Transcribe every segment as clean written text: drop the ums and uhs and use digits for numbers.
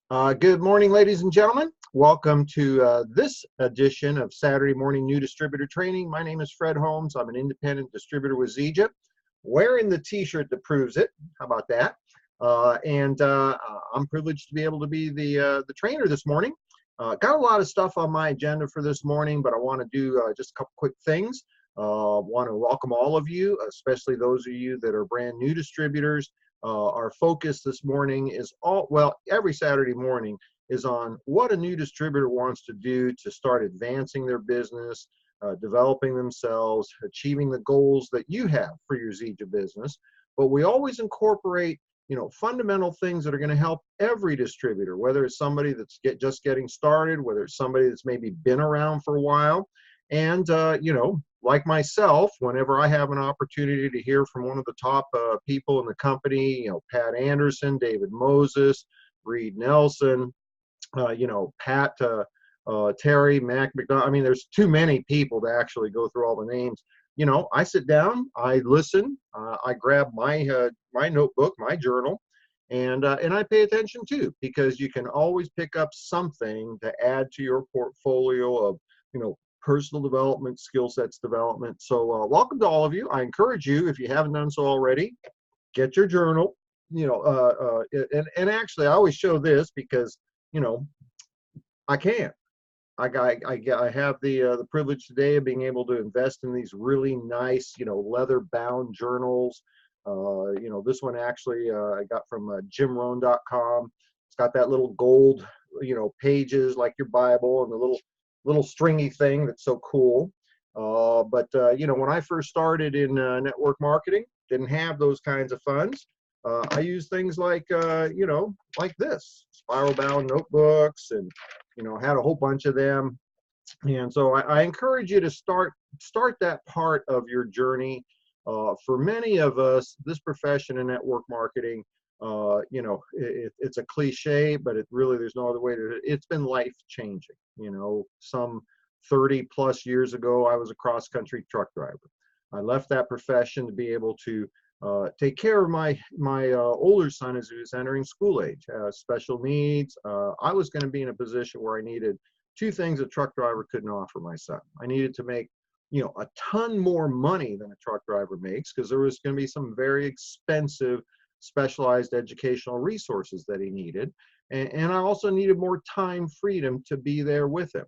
Good morning, ladies and gentlemen. Welcome to this edition of Saturday Morning New Distributor Training. My name is Fred Holmes. I'm an independent distributor with Zija, wearing the t-shirt that proves it. How about that? I'm privileged to be able to be the trainer this morning. Got a lot of stuff on my agenda for this morning, but I want to do just a couple quick things. Want to welcome all of you, especially those of you that are brand new distributors. Our focus this morning is every Saturday morning is on what a new distributor wants to do to start advancing their business, developing themselves, achieving the goals that you have for your Zija business. But we always incorporate, fundamental things that are going to help every distributor, whether it's somebody that's just getting started, whether it's somebody that's maybe been around for a while. And, like myself, whenever I have an opportunity to hear from one of the top people in the company, Pat Andersen, David Moses, Reed Nelson, Pat, Terry, Mac McDonald. I mean, there's too many people to actually go through all the names. I sit down, I listen, I grab my notebook, my journal, and I pay attention too, because you can always pick up something to add to your portfolio of, personal development, skill sets development. So welcome to all of you. I encourage you, if you haven't done so already, get your journal. And actually, I always show this because I can. I have the privilege today of being able to invest in these really nice, leather-bound journals. This one actually I got from jimrohn.com. It's got that little gold, pages like your Bible, and the little stringy thing that's so cool. When I first started in network marketing, didn't have those kinds of funds. I use things like like this, spiral bound notebooks, and had a whole bunch of them. And so I encourage you to start that part of your journey. For many of us, this profession in network marketing, it's a cliche, but there's no other way to. It's been life changing. Some 30 plus years ago, I was a cross country truck driver. I left that profession to be able to take care of my older son as he was entering school age, special needs. I was going to be in a position where I needed two things a truck driver couldn't offer my son. I needed to make a ton more money than a truck driver makes, because there was going to be some very expensive specialized educational resources that he needed. And I also needed more time freedom to be there with him.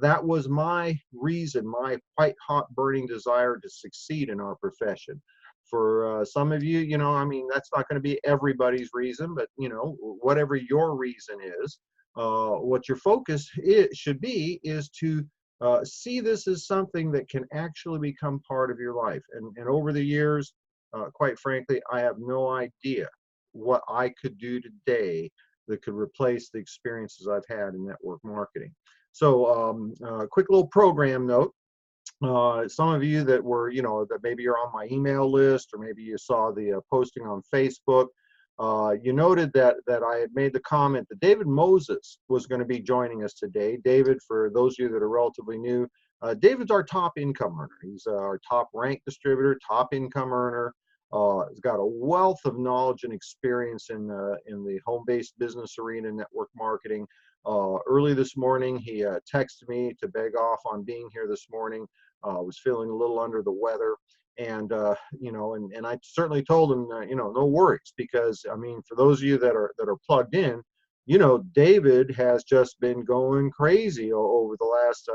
That was my reason, my white hot burning desire to succeed in our profession. For some of you, that's not going to be everybody's reason, but whatever your reason is, what your focus should be is to see this as something that can actually become part of your life. And over the years, quite frankly, I have no idea what I could do today that could replace the experiences I've had in network marketing. So quick little program note. Some of you that were, that maybe you're on my email list, or maybe you saw the posting on Facebook, you noted that I had made the comment that David Moses was going to be joining us today. David, for those of you that are relatively new, David's our top income earner. He's our top ranked distributor, top income earner. He's got a wealth of knowledge and experience in the home-based business arena, network marketing. Early this morning, he texted me to beg off on being here this morning. Was feeling a little under the weather, and and I certainly told him, no worries, because I mean, for those of you that are plugged in, David has just been going crazy over the last,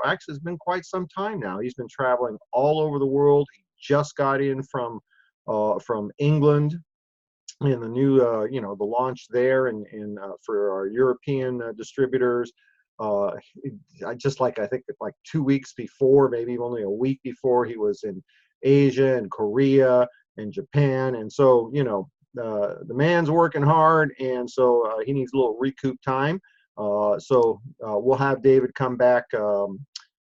actually it's been quite some time now. He's been traveling all over the world. He just got in from England in the new, the launch there, and for our European distributors. I think like 2 weeks before, maybe only a week before, he was in Asia and Korea and Japan. And so, the man's working hard, and so he needs a little recoup time. We'll have David come back, here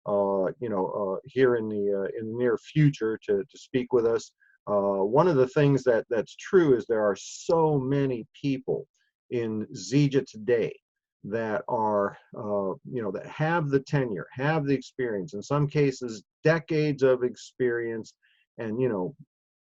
in the near future to speak with us. One of the things that's true is there are so many people in Zija today that are, that have the tenure, have the experience, in some cases, decades of experience, and,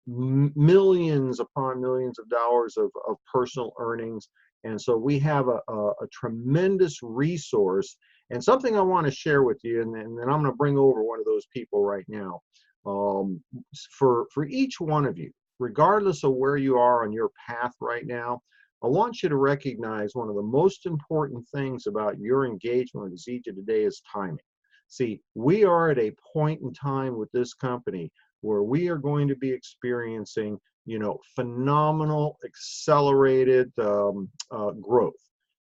millions upon millions of dollars of personal earnings. And so we have a tremendous resource, and something I want to share with you, and then I'm going to bring over one of those people right now. For each one of you, regardless of where you are on your path right now, I want you to recognize one of the most important things about your engagement with Zija today is timing. See, we are at a point in time with this company where we are going to be experiencing, phenomenal, accelerated growth.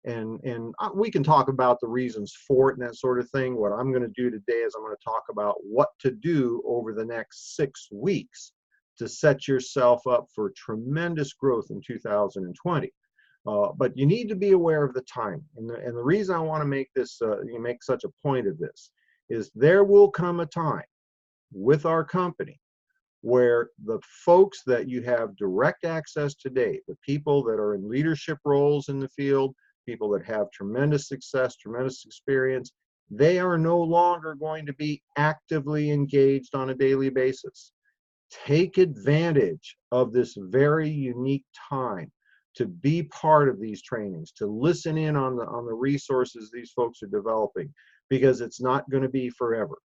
And we can talk about the reasons for it and that sort of thing. What I'm going to do today is I'm going to talk about what to do over the next 6 weeks to set yourself up for tremendous growth in 2020. But you need to be aware of the time. And the reason I want to make this, make such a point of this, is there will come a time with our company where the folks that you have direct access today, the people that are in leadership roles in the field, people that have tremendous success, tremendous experience, they are no longer going to be actively engaged on a daily basis. Take advantage of this very unique time to be part of these trainings, to listen in on the resources these folks are developing, because it's not going to be forever.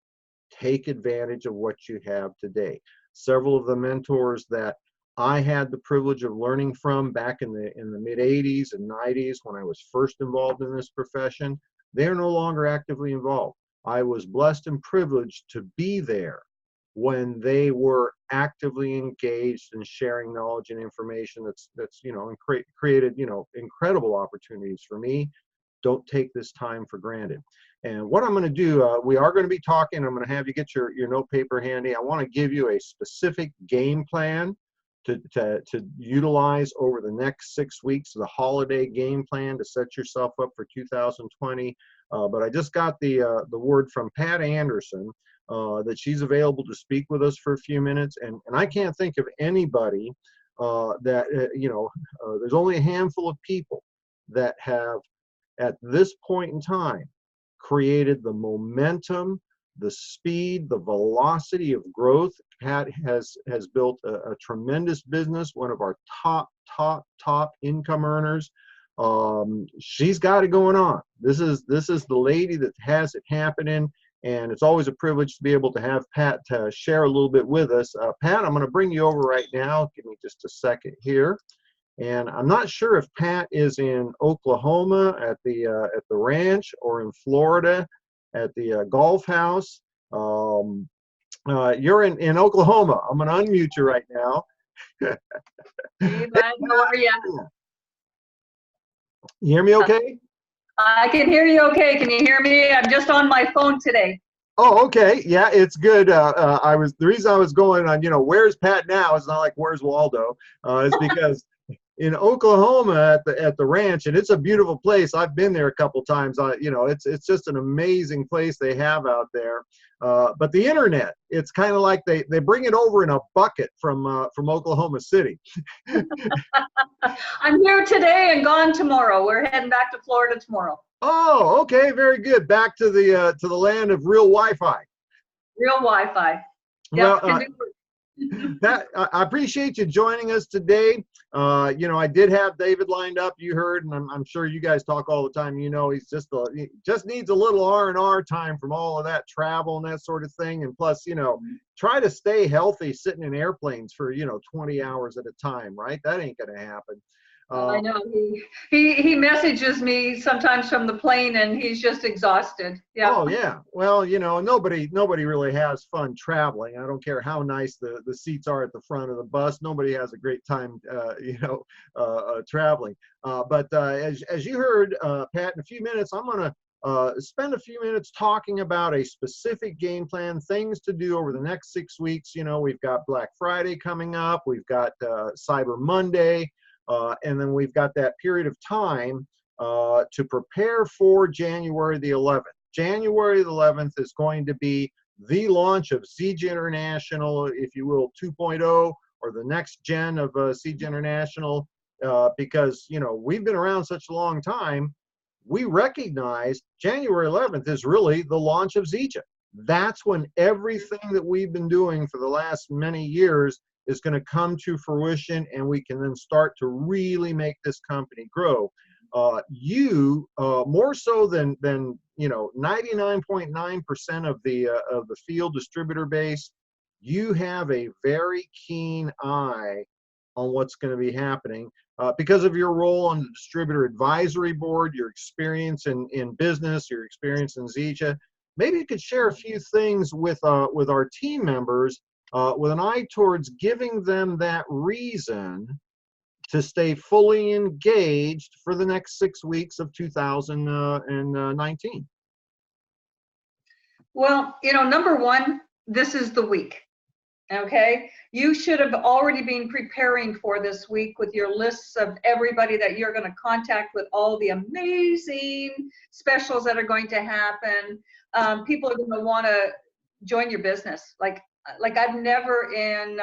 Take advantage of what you have today. Several of the mentors that I had the privilege of learning from back in the mid 80s and 90s when I was first involved in this profession, they're no longer actively involved. I was blessed and privileged to be there when they were actively engaged in sharing knowledge and information that's and created incredible opportunities for me. Don't take this time for granted. And what I'm going to do, we are going to be talking. I'm going to have you get your note paper handy. I want to give you a specific game plan to utilize over the next 6 weeks, the holiday game plan to set yourself up for 2020. But I just got the word from Pat Andersen that she's available to speak with us for a few minutes. And I can't think of anybody there's only a handful of people that have, at this point in time, created the momentum, the speed, the velocity of growth. Pat has built a tremendous business, one of our top income earners. She's got it going on. This is the lady that has it happening, and it's always a privilege to be able to have Pat share a little bit with us. Pat, I'm going to bring you over right now. Give me just a second here. And I'm not sure if Pat is in Oklahoma at the ranch or in Florida at the golf house. You're in Oklahoma. I'm going to unmute you right now. Hey, bud, how are you? You hear me okay? I can hear you okay. Can you hear me? I'm just on my phone today. Oh, okay. Yeah, it's good. The reason I was going on, where's Pat now? It's not like where's Waldo. It's because in Oklahoma at the ranch, and it's a beautiful place. I've been there a couple times. It's just an amazing place they have out there. But the internet, it's kind of like they bring it over in a bucket from Oklahoma City. I'm here today and gone tomorrow. We're heading back to Florida tomorrow. Oh, okay, very good. Back to the land of real Wi-Fi. Real Wi-Fi. Well, Yep, Pat, I appreciate you joining us today. I did have David lined up. You heard, and I'm sure you guys talk all the time. He just needs a little R&R time from all of that travel and that sort of thing. And plus, try to stay healthy sitting in airplanes for 20 hours at a time, right? That ain't gonna happen. I know he messages me sometimes from the plane, and he's just exhausted. Yeah. Oh yeah. Well, nobody really has fun traveling. I don't care how nice the seats are at the front of the bus. Nobody has a great time, traveling. But as you heard, Pat, in a few minutes, I'm gonna spend a few minutes talking about a specific game plan, things to do over the next 6 weeks. We've got Black Friday coming up. We've got Cyber Monday. And then we've got that period of time to prepare for January the 11th. January the 11th is going to be the launch of Zija International, if you will, 2.0, or the next gen of Zija International, because, we've been around such a long time. We recognize January 11th is really the launch of Zija. That's when everything that we've been doing for the last many years is going to come to fruition, and we can then start to really make this company grow. you more so than 99.9% of the field distributor base, you have a very keen eye on what's going to be happening because of your role on the distributor advisory board, your experience in business, your experience in Zija. Maybe you could share a few things with our team members with an eye towards giving them that reason to stay fully engaged for the next 6 weeks of 2019. Well, number one, this is the week. Okay, you should have already been preparing for this week with your lists of everybody that you're going to contact with all the amazing specials that are going to happen. People are going to want to join your business. Like I've never in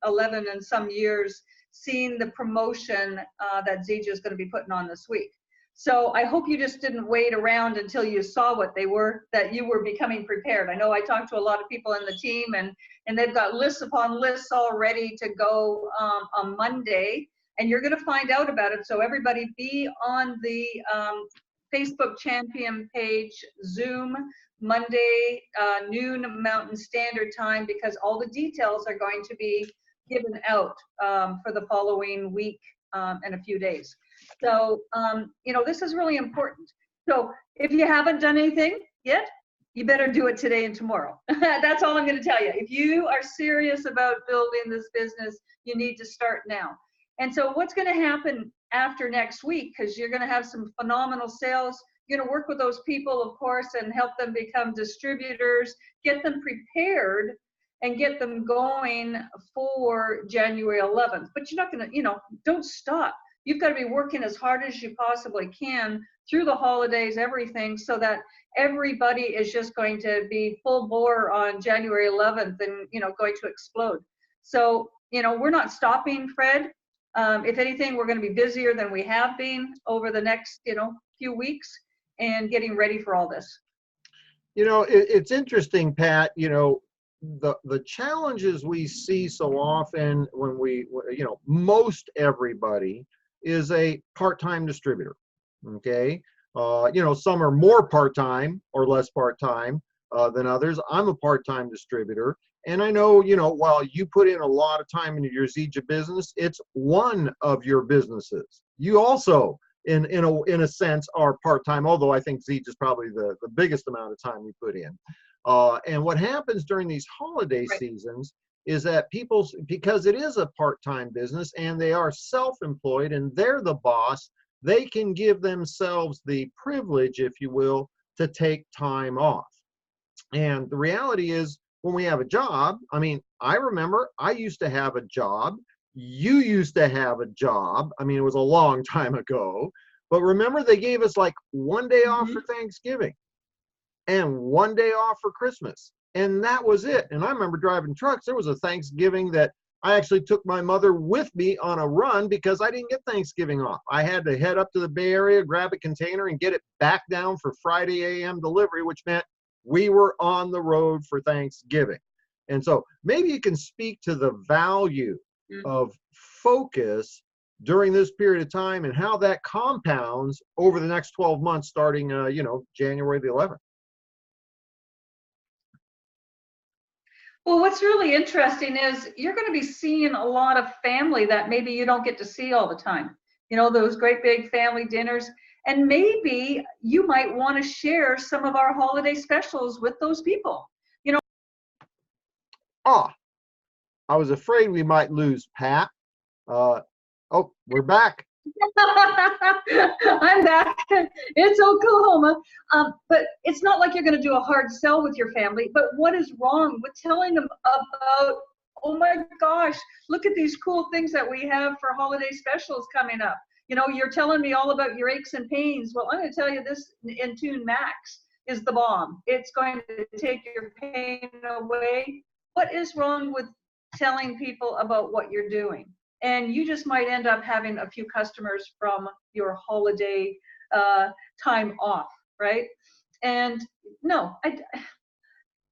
11 and some years seen the promotion that Zija is going to be putting on this week. So I hope you just didn't wait around until you saw what they were, that you were becoming prepared. I know I talked to a lot of people in the team, and they've got lists upon lists all ready to go on Monday, and you're going to find out about it. So everybody be on the Facebook Champion page, Zoom, Monday, noon Mountain Standard Time, because all the details are going to be given out for the following week and a few days. So, this is really important. So if you haven't done anything yet, you better do it today and tomorrow. That's all I'm going to tell you. If you are serious about building this business, you need to start now. And so what's going to happen after next week, because you're going to have some phenomenal sales, you're going to work with those people, of course, and help them become distributors, get them prepared, and get them going for January 11th. But you're not going to, don't stop. You've got to be working as hard as you possibly can through the holidays, everything, so that everybody is just going to be full bore on January 11th and, going to explode. So, we're not stopping, Fred. If anything, we're going to be busier than we have been over the next, few weeks and getting ready for all this. It's interesting, Pat, the challenges we see so often when most everybody is a part-time distributor. Okay. Some are more part-time or less part-time than others. I'm a part-time distributor. And I know, while you put in a lot of time into your Zija business, it's one of your businesses. You also, in a sense, are part-time, although I think Zija is probably the biggest amount of time you put in. And what happens during these holiday seasons is that because it is a part-time business and they are self-employed and they're the boss, they can give themselves the privilege, if you will, to take time off. And the reality is, when we have a job, I remember I used to have a job. You used to have a job. It was a long time ago. But remember, they gave us like one day off for Thanksgiving and one day off for Christmas. And that was it. And I remember driving trucks. There was a Thanksgiving that I actually took my mother with me on a run because I didn't get Thanksgiving off. I had to head up to the Bay Area, grab a container, and get it back down for Friday a.m. delivery, which meant we were on the road for Thanksgiving. And so maybe you can speak to the value of focus during this period of time and how that compounds over the next 12 months starting, January the 11th. Well, what's really interesting is you're going to be seeing a lot of family that maybe you don't get to see all the time. Those great big family dinners. And maybe you might want to share some of our holiday specials with those people. I was afraid we might lose Pat. We're back. I'm back. It's Oklahoma. But it's not like you're going to do a hard sell with your family. But what is wrong with telling them about, oh my gosh, look at these cool things that we have for holiday specials coming up. You're telling me all about your aches and pains. Well, I'm going to tell you this, Intune Max is the bomb. It's going to take your pain away. What is wrong with telling people about what you're doing? And you just might end up having a few customers from your holiday time off, right? And no,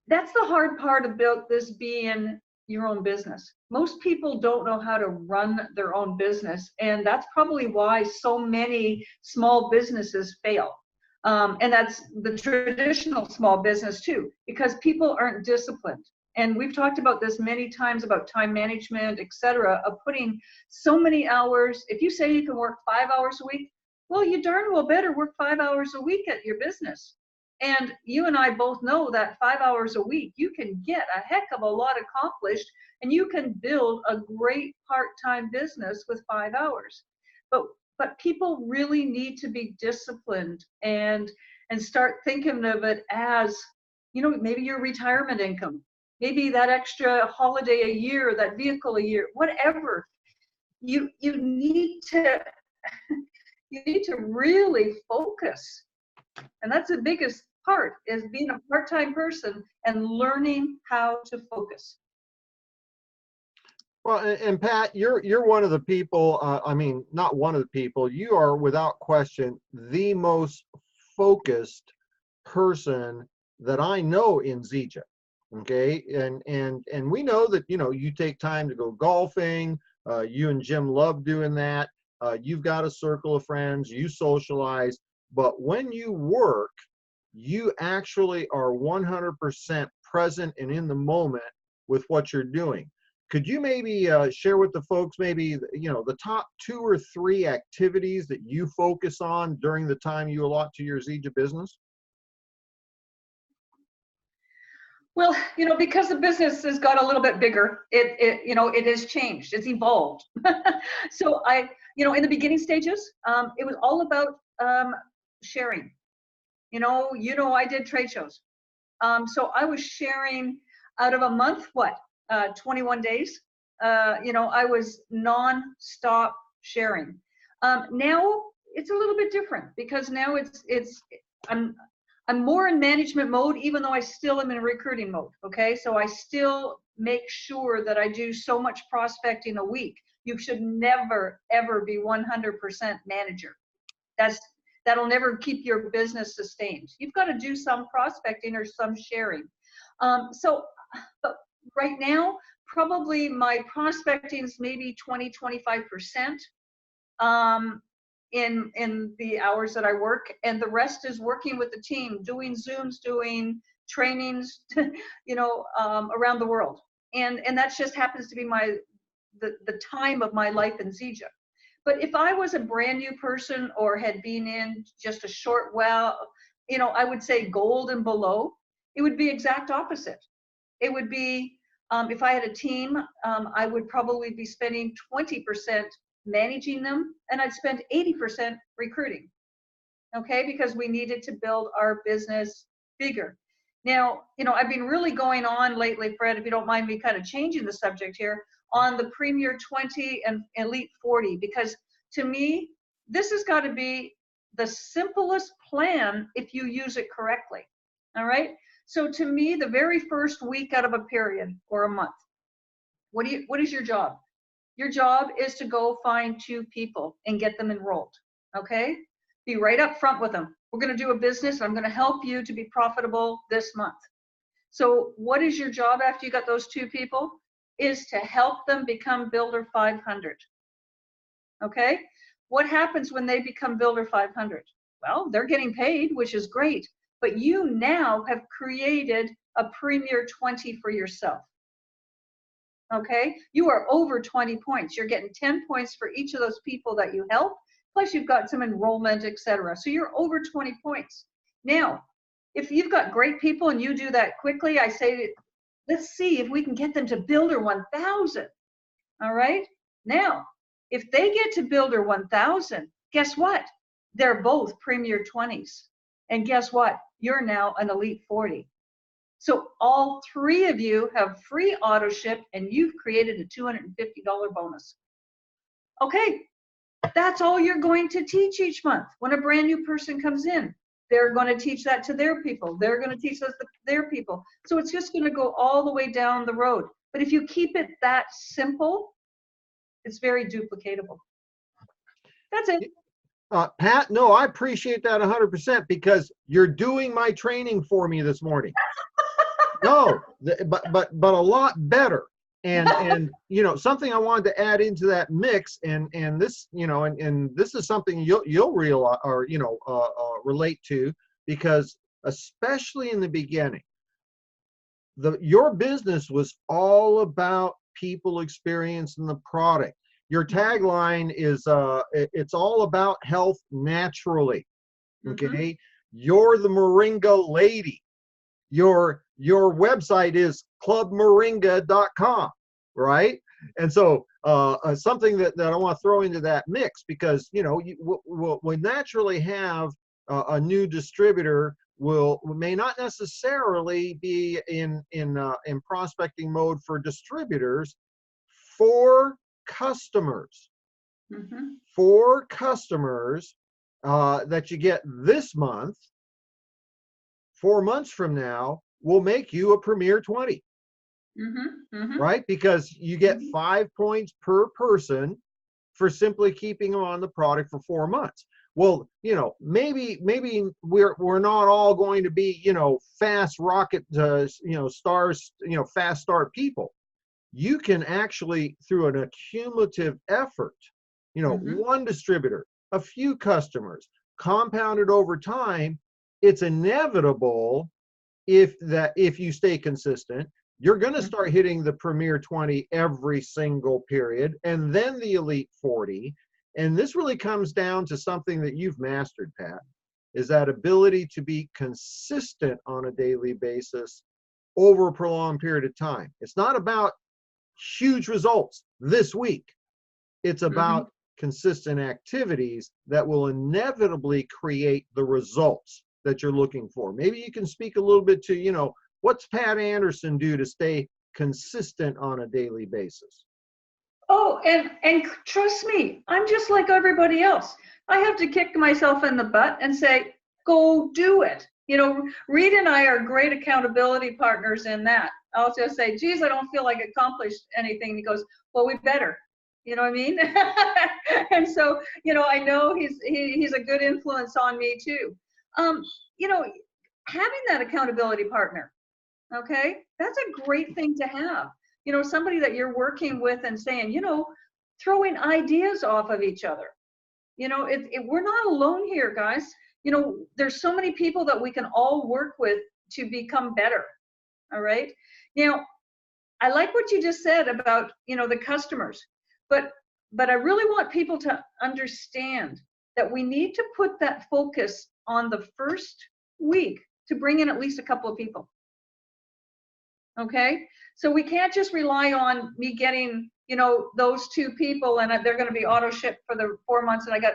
that's the hard part about this being your own business. Most people don't know how to run their own business, and that's probably why so many small businesses fail. And that's the traditional small business too, because people aren't disciplined. And we've talked about this many times about time management, et cetera, of putting so many hours. If you say you can work 5 hours a week, well, you darn well better work 5 hours a week at your business. And you and I both know that 5 hours a week, you can get a heck of a lot accomplished, and you can build a great part-time business with 5 hours. But people really need to be disciplined and start thinking of it as, maybe your retirement income, maybe that extra holiday a year, that vehicle a year, whatever. You need to you need to really focus. And that's the biggest part, is being a part-time person and learning how to focus. Well, and Pat, you're one of the people, I mean, not one of the people, you are without question the most focused person that I know in Zija. Okay. And we know that, you take time to go golfing. You and Jim love doing that. You've got a circle of friends, you socialize, but when you work, you actually are 100% present and in the moment with what you're doing. Could you maybe share with the folks maybe, the top 2 or 3 activities that you focus on during the time you allot to your Zija business? Well, because the business has got a little bit bigger, it has changed, it's evolved. So in the beginning stages, it was all about sharing. I did trade shows. So I was sharing out of a month, 21 days. I was non-stop sharing. Now it's a little bit different, because now I'm more in management mode, even though I still am in recruiting mode. Okay, so I still make sure that I do so much prospecting a week. You should never ever be 100% manager. That'll never keep your business sustained. You've got to do some prospecting or some sharing. But right now, probably my prospecting is maybe 20-25% in the hours that I work, and the rest is working with the team, doing Zooms, doing trainings, around the world. And that just happens to be the time of my life in Zija. But if I was a brand new person or had been in just a short while, I would say gold and below, it would be exact opposite. It would be, if I had a team, I would probably be spending 20% managing them, and I'd spend 80% recruiting. Okay, because we needed to build our business bigger. Now, I've been really going on lately, Fred, if you don't mind me kind of changing the subject here, on the Premier 20 and Elite 40, because to me, this has got to be the simplest plan if you use it correctly. All right. So to me, the very first week out of a period or a month, what is your job? Your job is to go find 2 people and get them enrolled. Okay. Be right up front with them. We're going to do a business. I'm going to help you to be profitable this month. So what is your job after you got those 2 people? Is to help them become Builder 500. Okay? What happens when they become Builder 500? Well, they're getting paid, which is great, but you now have created a Premier 20 for yourself. Okay? You are over 20 points. You're getting 10 points for each of those people that you help, plus you've got some enrollment, etc. So you're over 20 points. Now, if you've got great people and you do that quickly, I say, let's see if we can get them to Builder 1000. All right? Now, if they get to Builder 1000, guess what? They're both Premier 20s. And guess what? You're now an Elite 40. So all 3 of you have free auto ship, and you've created a $250 bonus. Okay, that's all you're going to teach each month. When a brand new person comes in, they're going to teach that to their people. They're going to teach that to their people. So it's just going to go all the way down the road. But if you keep it that simple, it's very duplicatable. That's it. Pat, no, I appreciate that 100% because you're doing my training for me this morning. No, but a lot better. And you know, something I wanted to add into that mix, and this, you know, and this is something you'll realize, or you know, relate to, because especially in the beginning, your business was all about people experiencing the product. Your tagline is it's all about health naturally. Mm-hmm. Okay, you're the Moringa lady. Your website is clubmoringa.com, right? And so something that I want to throw into that mix, because you know, we naturally have a new distributor may not necessarily be in prospecting mode for distributors, for customers. Mm-hmm. For customers that you get this month, 4 months from now, will make you a Premier 20, Mm-hmm. Mm-hmm. right? Because you get Mm-hmm. 5 points per person for simply keeping them on the product for 4 months. Well, you know, maybe we're not all going to be, you know, fast rocket, you know, stars, you know, fast start people. You can actually, through an accumulative effort, you know, Mm-hmm. one distributor, a few customers, compounded over time, it's inevitable, if you stay consistent, you're going to start Mm-hmm. hitting the Premier 20 every single period, and then the Elite 40. And this really comes down to something that you've mastered, Pat, is that ability to be consistent on a daily basis over a prolonged period of time. It's not about huge results this week. It's Mm-hmm. about consistent activities that will inevitably create the results that you're looking for. Maybe you can speak a little bit to, you know, what's Pat Andersen do to stay consistent on a daily basis? Oh, and trust me, I'm just like everybody else. I have to kick myself in the butt and say, go do it. You know, Reed and I are great accountability partners in that. I'll just say, geez, I don't feel like I accomplished anything. He goes, well, we better. You know what I mean? And so, you know, I know he's a good influence on me too. You know, having that accountability partner, okay, that's a great thing to have. You know, somebody that you're working with and saying, you know, throwing ideas off of each other. You know, we're not alone here, guys. You know, there's so many people that we can all work with to become better. All right. Now, I like what you just said about, you know, the customers, but I really want people to understand that we need to put that focus on the first week to bring in at least a couple of people. Okay, so we can't just rely on me getting, you know, those two people and they're going to be auto shipped for the 4 months and I got,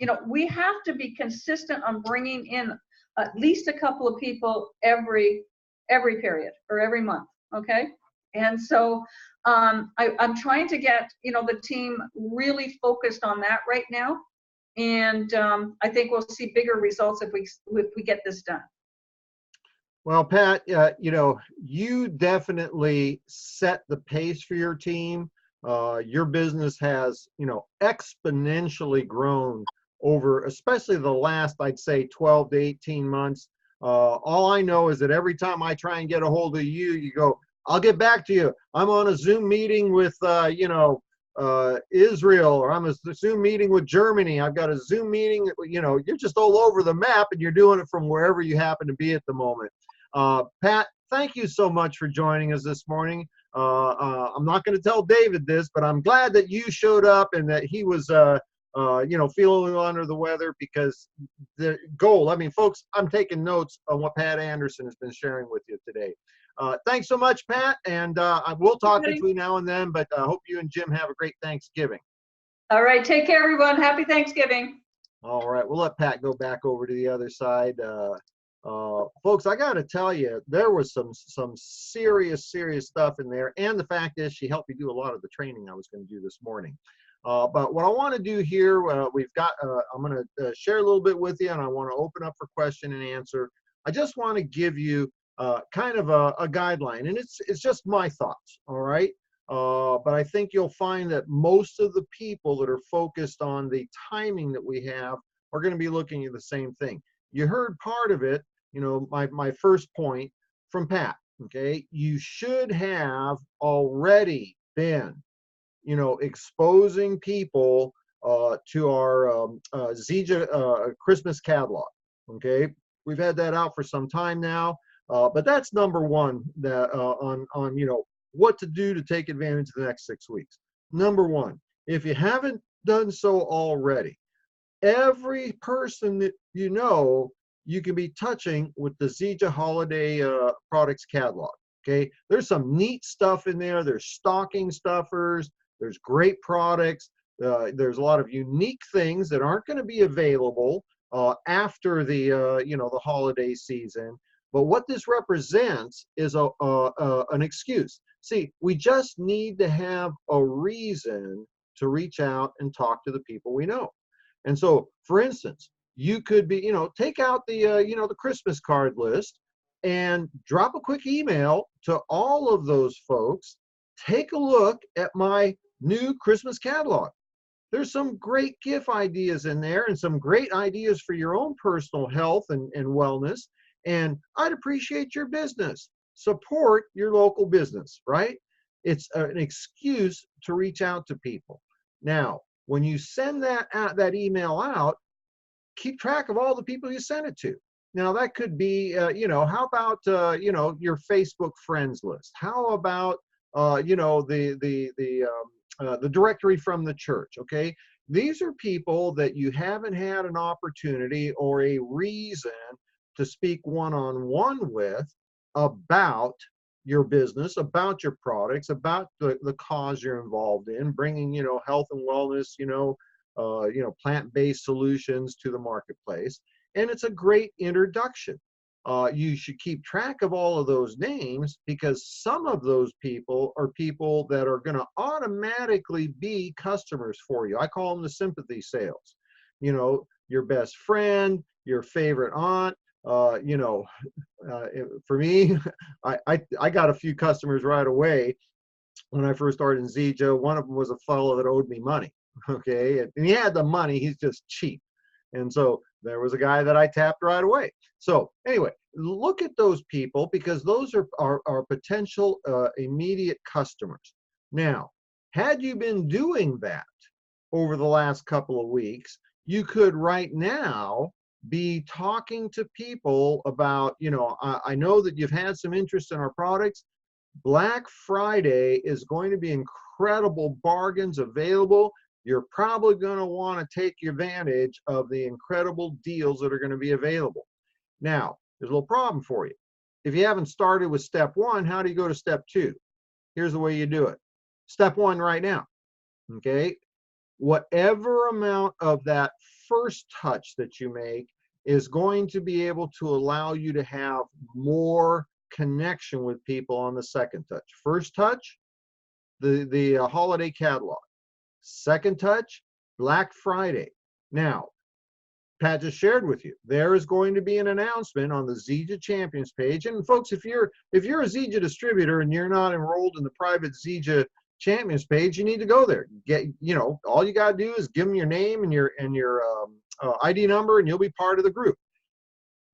you know, we have to be consistent on bringing in at least a couple of people every period or every month. Okay, and so I'm trying to get, you know, the team really focused on that right now, and I think we'll see bigger results if we get this done. Well, Pat, you know, you definitely set the pace for your team. Your business has, you know, exponentially grown over, especially the last, I'd say, 12 to 18 months. All I know is that every time I try and get a hold of you, you go, I'll get back to you. I'm on a Zoom meeting with, you know, Israel, or I'm a Zoom meeting with Germany. I've got a Zoom meeting. You know, you're just all over the map, and you're doing it from wherever you happen to be at the moment. Pat, thank you so much for joining us this morning. I'm not going to tell David this, but I'm glad that you showed up and that he was, you know, feeling under the weather, because the goal, I mean, folks, I'm taking notes on what Pat Andersen has been sharing with you today. Thanks so much, Pat, and I will talk between now and then, but I hope you and Jim have a great Thanksgiving. All right, take care, everyone. Happy Thanksgiving. All right, we'll let Pat go back over to the other side. Folks, I got to tell you, there was some serious stuff in there, and the fact is, she helped me do a lot of the training I was going to do this morning. But what I want to do here, we've got, I'm going to share a little bit with you, and I want to open up for question and answer. I just want to give you kind of a guideline, and it's just my thoughts, all right? But I think you'll find that most of the people that are focused on the timing that we have are going to be looking at the same thing. You heard part of it, you know, my first point from Pat. Okay, you should have already been, exposing people to our Zija Christmas catalog. Okay, we've had that out for some time now, but that's number one that on what to do to take advantage of the next 6 weeks. Number one, if you haven't done so already, every person that you can be touching with the Zija holiday products catalog. Okay, there's some neat stuff in there. There's stocking stuffers. There's great products. There's a lot of unique things that aren't going to be available after the holiday season. But what this represents is an excuse. See, we just need to have a reason to reach out and talk to the people we know. And so, for instance, you could be, take out the Christmas card list and drop a quick email to all of those folks. Take a look at my new Christmas catalog. There's some great gift ideas in there and some great ideas for your own personal health and wellness. And I'd appreciate your business. Support your local business, right? It's an excuse to reach out to people. Now, when you send that email out, keep track of all the people you sent it to. Now that could be, how about your Facebook friends list? How about the directory from the church? Okay, these are people that you haven't had an opportunity or a reason to speak one-on-one with about your business, about your products, about the cause you're involved in, bringing health and wellness, plant-based solutions to the marketplace. And it's a great introduction. You should keep track of all of those names because some of those people are people that are going to automatically be customers for you. I call them the sympathy sales. Your best friend, your favorite aunt. For me, I got a few customers right away when I first started in Zija. One of them was a fellow that owed me money. Okay, and he had the money, he's just cheap. And so there was a guy that I tapped right away. So anyway, look at those people because those are potential immediate customers. Now, had you been doing that over the last couple of weeks, you could right now be talking to people about, I know that you've had some interest in our products. Black Friday is going to be incredible bargains available. You're probably going to want to take advantage of the incredible deals that are going to be available. Now, there's a little problem for you. If you haven't started with step one, how do you go to step two? Here's the way you do it. Step one right now, okay? Whatever amount of that first touch that you make is going to be able to allow you to have more connection with people on the second touch. First touch, the holiday catalog. Second touch, Black Friday. Now, Pat just shared with you, there is going to be an announcement on the Zija Champions page. And folks, if you're a Zija distributor and you're not enrolled in the private Zija Champions page, you need to go there. All you got to do is give them your name and your ID number, and you'll be part of the group.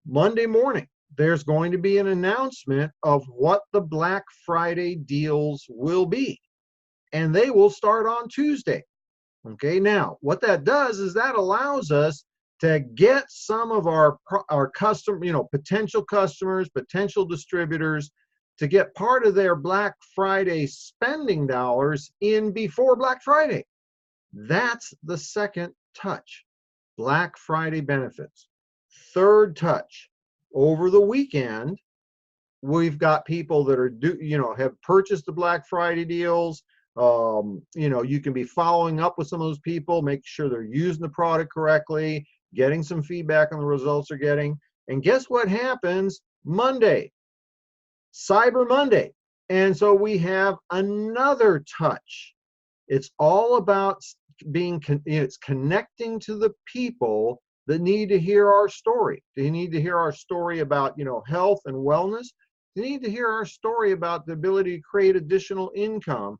Monday morning, there's going to be an announcement of what the Black Friday deals will be, and they will start on Tuesday. Okay, now what that does is that allows us to get some of our potential customers, potential distributors, to get part of their Black Friday spending dollars in before Black Friday. That's the second touch, Black Friday benefits. Third touch, over the weekend, we've got people that are have purchased the Black Friday deals. You can be following up with some of those people, make sure they're using the product correctly, getting some feedback on the results they're getting. And guess what happens Monday? Cyber Monday. And so we have another touch. It's all about it's connecting to the people that need to hear our story. They need to hear our story about, health and wellness. They need to hear our story about the ability to create additional income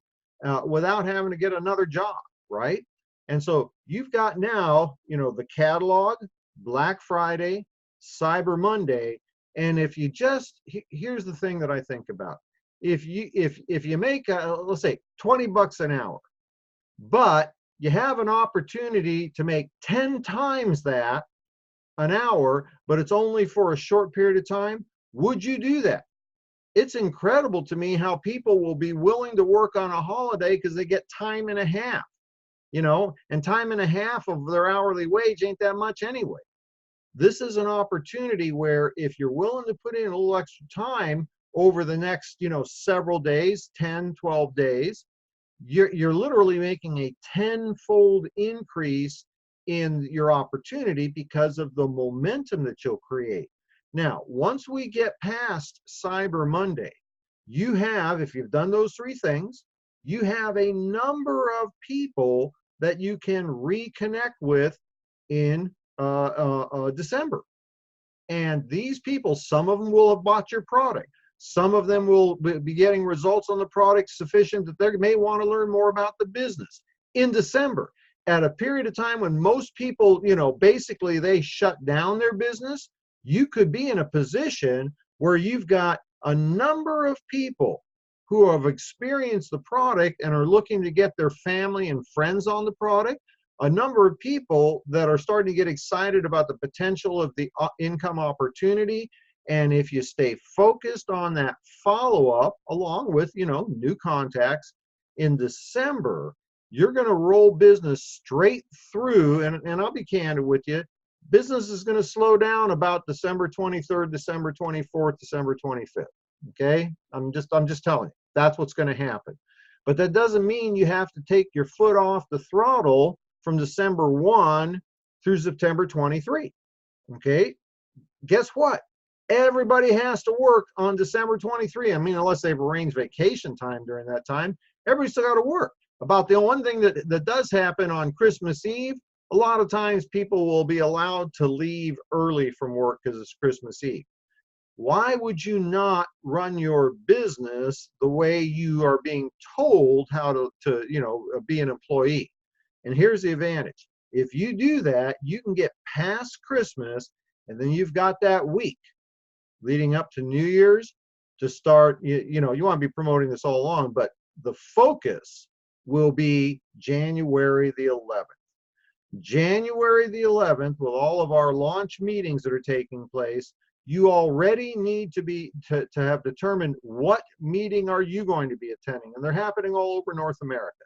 without having to get another job, right? And so you've got now, the catalog, Black Friday, Cyber Monday. And if you just, here's the thing that I think about. If you make, let's say 20 bucks an hour, but you have an opportunity to make 10 times that an hour, but it's only for a short period of time, would you do that? It's incredible to me how people will be willing to work on a holiday because they get time and a half, and time and a half of their hourly wage ain't that much anyway. This is an opportunity where if you're willing to put in a little extra time over the next, several days, 10, 12 days, you're literally making a tenfold increase in your opportunity because of the momentum that you'll create. Now, once we get past Cyber Monday, you have, if you've done those three things, you have a number of people that you can reconnect with in December. And these people, some of them will have bought your product. Some of them will be getting results on the product sufficient that they may want to learn more about the business. In December, at a period of time when most people, basically they shut down their business, you could be in a position where you've got a number of people who have experienced the product and are looking to get their family and friends on the product, a number of people that are starting to get excited about the potential of the income opportunity. And if you stay focused on that follow-up along with, new contacts in December, you're going to roll business straight through. And I'll be candid with you, business is going to slow down about December 23rd, December 24th, December 25th. Okay. I'm just telling you, that's what's going to happen. But that doesn't mean you have to take your foot off the throttle from December 1 through September 23. Okay. Guess what? Everybody has to work on December 23. I mean, unless they've arranged vacation time during that time, everybody's still got to work. About the one thing that does happen on Christmas Eve, a lot of times people will be allowed to leave early from work because it's Christmas Eve. Why would you not run your business the way you are being told how to be an employee? And here's the advantage. If you do that, you can get past Christmas, and then you've got that week leading up to New Year's to start, you want to be promoting this all along, but the focus will be January the 11th. January the 11th, with all of our launch meetings that are taking place, you already need to have determined what meeting are you going to be attending, and they're happening all over North America.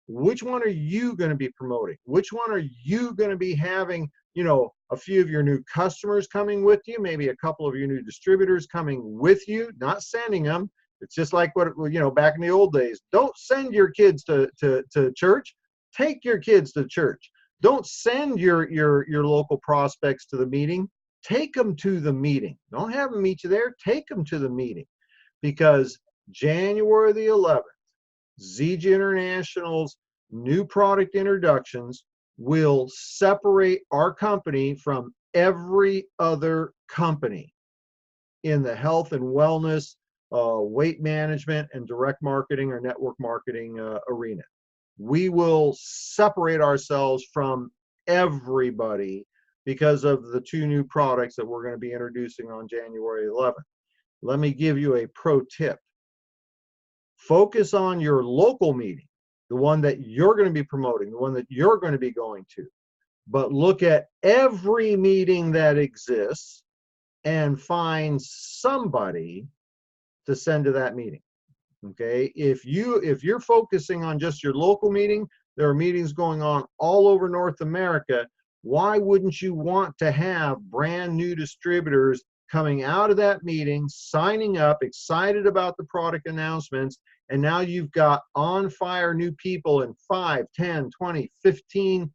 Which one are you going to be promoting? Which one are you going to be having, a few of your new customers coming with you, maybe a couple of your new distributors coming with you, not sending them. It's just like what, back in the old days. Don't send your kids to church. Take your kids to church. Don't send your local prospects to the meeting. Take them to the meeting. Don't have them meet you there. Take them to the meeting, because January the 11th, ZG International's new product introductions will separate our company from every other company in the health and wellness, weight management, and direct marketing or network marketing arena. We will separate ourselves from everybody because of the two new products that we're going to be introducing on January 11th. Let me give you a pro tip. Focus on your local meeting, the one that you're going to be promoting, the one that you're going to be going to. But look at every meeting that exists and find somebody to send to that meeting. Okay? If you're focusing on just your local meeting, there are meetings going on all over North America. Why wouldn't you want to have brand new distributors coming out of that meeting, signing up, excited about the product announcements, and now you've got on fire new people in 5, 10, 20, 15,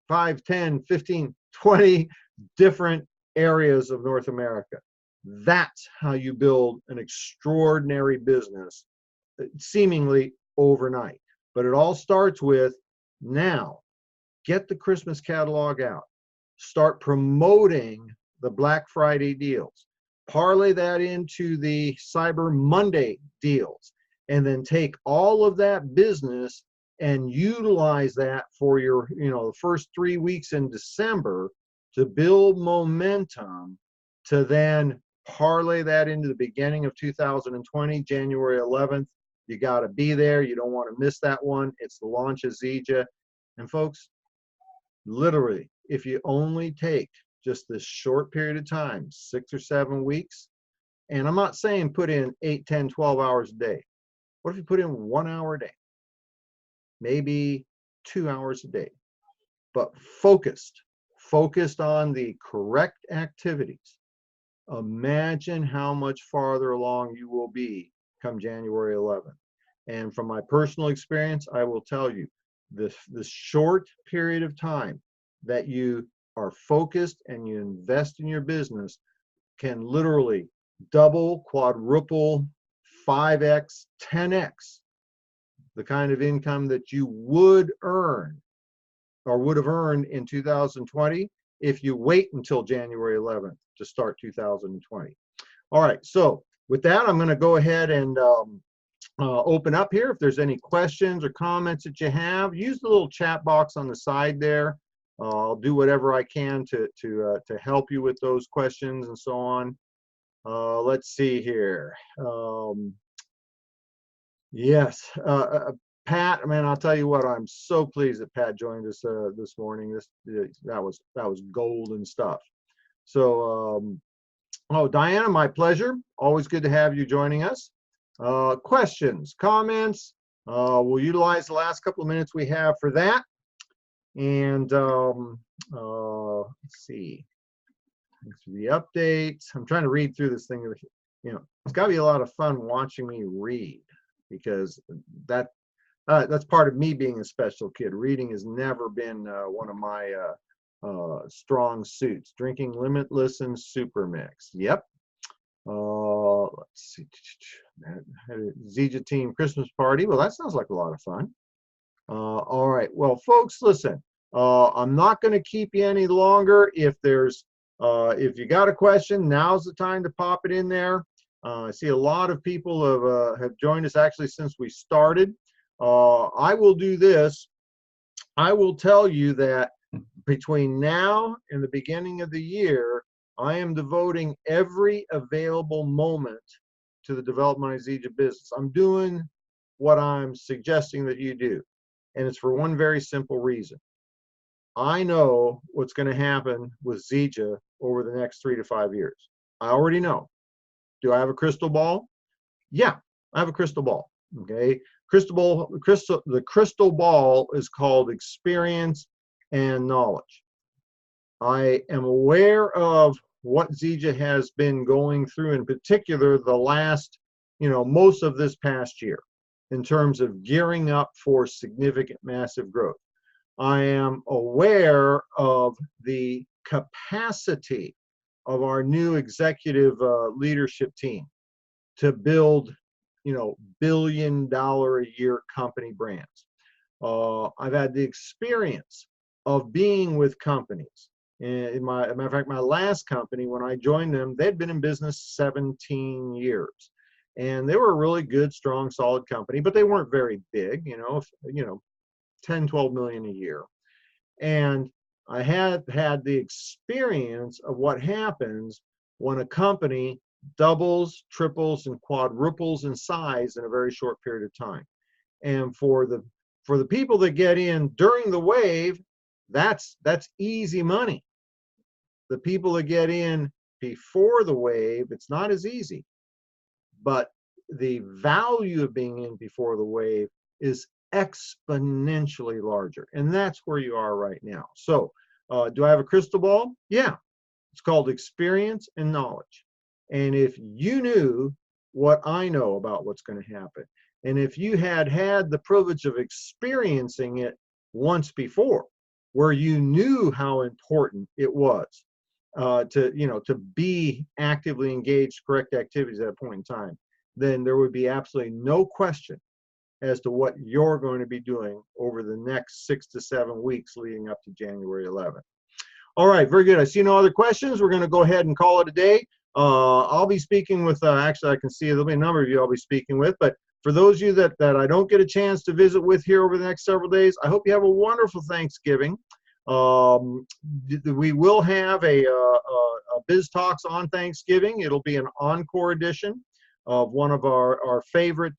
5, 10, 15, 20 different areas of North America. That's how you build an extraordinary business, seemingly overnight. But it all starts with, now, get the Christmas catalog out. Start promoting the Black Friday deals. Parlay that into the Cyber Monday deals. And then take all of that business and utilize that for your, the first 3 weeks in December to build momentum to then parlay that into the beginning of 2020, January 11th. You got to be there. You don't want to miss that one. It's the launch of Zija. And folks, literally, if you only take just this short period of time, 6 or 7 weeks, and I'm not saying put in 8, 10, 12 hours a day. What if you put in 1 hour a day? Maybe 2 hours a day, but focused on the correct activities. Imagine how much farther along you will be come January 11th. And from my personal experience, I will tell you, this short period of time that you are focused and you invest in your business can literally double, quadruple, 5x, 10x the kind of income that you would earn or would have earned in 2020 if you wait until January 11th to start 2020. All right, so with that, I'm going to go ahead and open up here. If there's any questions or comments that you have, use the little chat box on the side there. I'll do whatever I can to help you with those questions and so on. Let's see here. Yes, Pat, man, I'll tell you what, I'm so pleased that Pat joined us this morning. That was golden stuff. So, oh, Diana, my pleasure. Always good to have you joining us. Questions, comments, we'll utilize the last couple of minutes we have for that. And let's see. Thanks for the updates. I'm trying to read through this thing. You know, it's got to be a lot of fun watching me read, because that's part of me being a special kid. Reading has never been one of my strong suits. Drinking Limitless and Super Mix. Yep. Let's see. Zija Team Christmas Party. Well, that sounds like a lot of fun. All right. Well, folks, listen. I'm not going to keep you any longer. If you got a question, now's the time to pop it in there. I see a lot of people have joined us actually since we started. I will do this. I will tell you that between now and the beginning of the year, I am devoting every available moment to the development of Zija business. I'm doing what I'm suggesting that you do. And it's for one very simple reason. I know what's going to happen with Zija over the next 3 to 5 years. I already know. Do I have a crystal ball? Yeah, I have a crystal ball. Okay. The crystal ball is called experience and knowledge. I am aware of what Zija has been going through, in particular the last, most of this past year, in terms of gearing up for significant, massive growth. I am aware of the capacity of our new executive leadership team to build, billion-dollar-a-year company brands. I've had the experience of being with companies. As a matter of fact, my last company, when I joined them, they'd been in business 17 years. And they were a really good, strong, solid company, but they weren't very big, 10, 12 million a year. And I had the experience of what happens when a company doubles, triples, and quadruples in size in a very short period of time. And for the people that get in during the wave, that's easy money. The people that get in before the wave, it's not as easy. But the value of being in before the wave is exponentially larger. And that's where you are right now. So do I have a crystal ball? Yeah. It's called experience and knowledge. And if you knew what I know about what's going to happen, and if you had the privilege of experiencing it once before, where you knew how important it was to be actively engaged, correct activities at a point in time, then there would be absolutely no question as to what you're going to be doing over the next 6 to 7 weeks leading up to January 11th. All right, very good. I see no other questions. We're going to go ahead and call it a day. I'll be speaking with, actually, I can see there'll be a number of you I'll be speaking with, but for those of you that I don't get a chance to visit with here over the next several days, I hope you have a wonderful Thanksgiving. We will have a Biz Talks on Thanksgiving. It'll be an encore edition of one of our favorite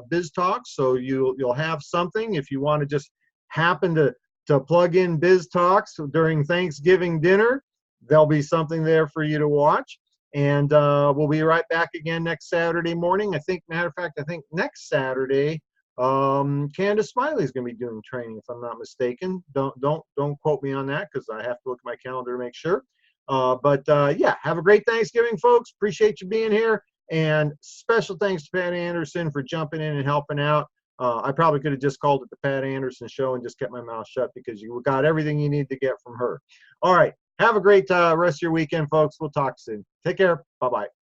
Biz Talks. So you'll have something if you want to just happen to plug in Biz Talks during Thanksgiving dinner. There'll be something there for you to watch. And we'll be right back again next Saturday morning. I think, matter of fact, I think next Saturday, Candace Smiley is going to be doing training, if I'm not mistaken. Don't quote me on that, because I have to look at my calendar to make sure. Yeah, have a great Thanksgiving, folks. Appreciate you being here. And special thanks to Pat Andersen for jumping in and helping out. I probably could have just called it the Pat Andersen Show and just kept my mouth shut, because you got everything you need to get from her. All right. Have a great rest of your weekend, folks. We'll talk soon. Take care. Bye-bye.